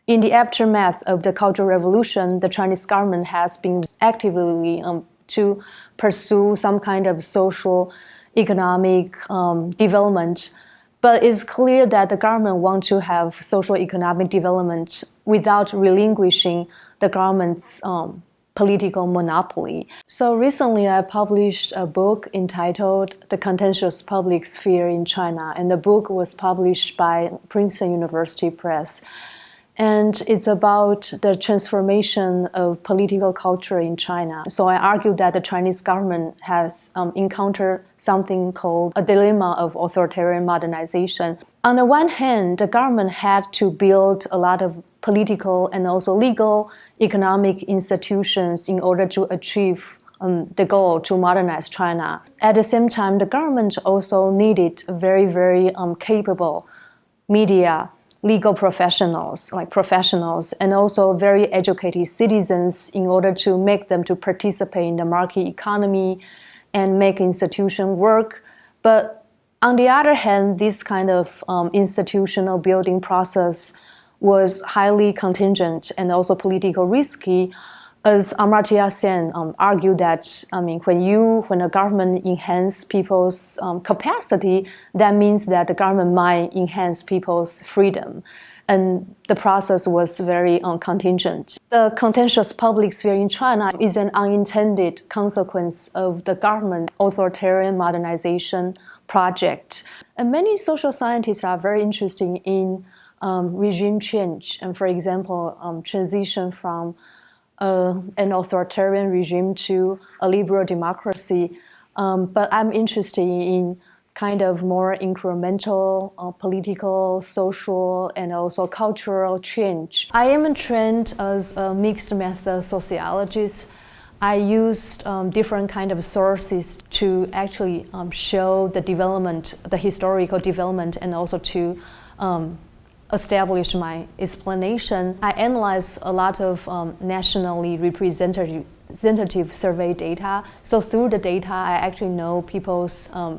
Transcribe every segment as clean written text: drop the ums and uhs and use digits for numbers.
In the aftermath of the Cultural Revolution, the Chinese government has been actively to pursue some kind of social, economic development. But it's clear that the government wants to have social economic development without relinquishing the government's political monopoly. So recently I published a book entitled The Contentious Public Sphere in China, and the book was published by Princeton University Press. And it's about the transformation of political culture in China. So I argue that the Chinese government has encountered something called a dilemma of authoritarian modernization. On the one hand, the government had to build a lot of political and also legal economic institutions in order to achieve the goal to modernize China. At the same time, the government also needed very, very capable media, legal professionals, and also very educated citizens in order to make them to participate in the market economy and make institution work. But on the other hand, this kind of institutional building process was highly contingent and also politically risky, as Amartya Sen argued that when a government enhances people's capacity, that means that the government might enhance people's freedom. And the process was very contingent. The contentious public sphere in China is an unintended consequence of the government authoritarian modernization project. And many social scientists are very interested in regime change, and for example, transition from an authoritarian regime to a liberal democracy. But I'm interested in kind of more incremental political, social, and also cultural change. I am trained as a mixed method sociologist. I used different kind of sources to actually show the development, the historical development, and also to establish my explanation. I analyzed a lot of nationally representative survey data. So through the data, I actually know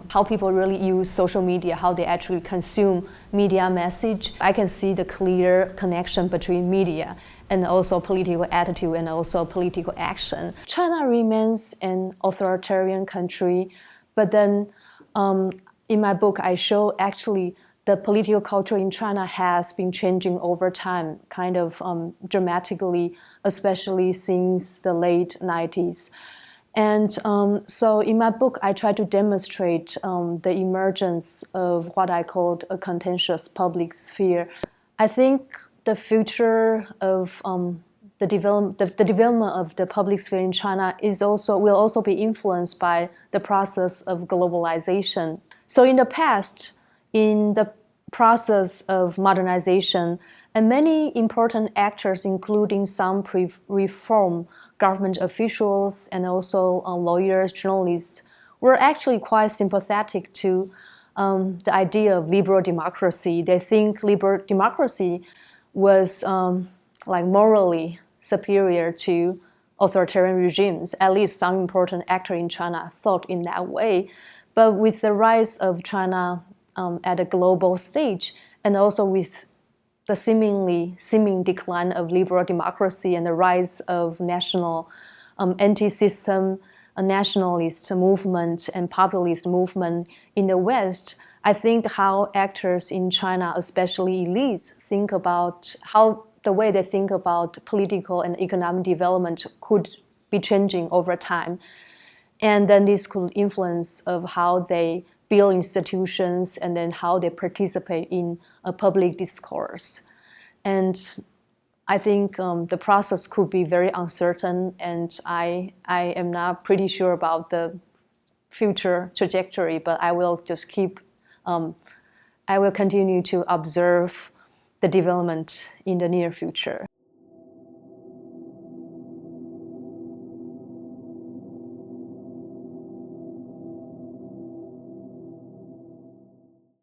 how people really use social media, how they actually consume media message. I can see the clear connection between media and also political attitude and also political action. China remains an authoritarian country, but then in my book, I show actually the political culture in China has been changing over time, kind of dramatically, especially since the late 90s. And so in my book, I try to demonstrate the emergence of what I called a contentious public sphere. I think the future of the development of the public sphere in China will also be influenced by the process of globalization. So in the past, in the process of modernization, and many important actors, including some reform government officials and also lawyers, journalists, were actually quite sympathetic to the idea of liberal democracy. They think liberal democracy was morally superior to authoritarian regimes. At least some important actor in China thought in that way. But with the rise of China at a global stage, and also with the seeming decline of liberal democracy and the rise of national anti-system nationalist movement and populist movement in the West, I think how actors in China, especially elites, think about how the way they think about political and economic development could be changing over time. And then this could influence of how they build institutions and then how they participate in a public discourse. And I think the process could be very uncertain, and I am not pretty sure about the future trajectory, but I will just I will continue to observe the development in the near future.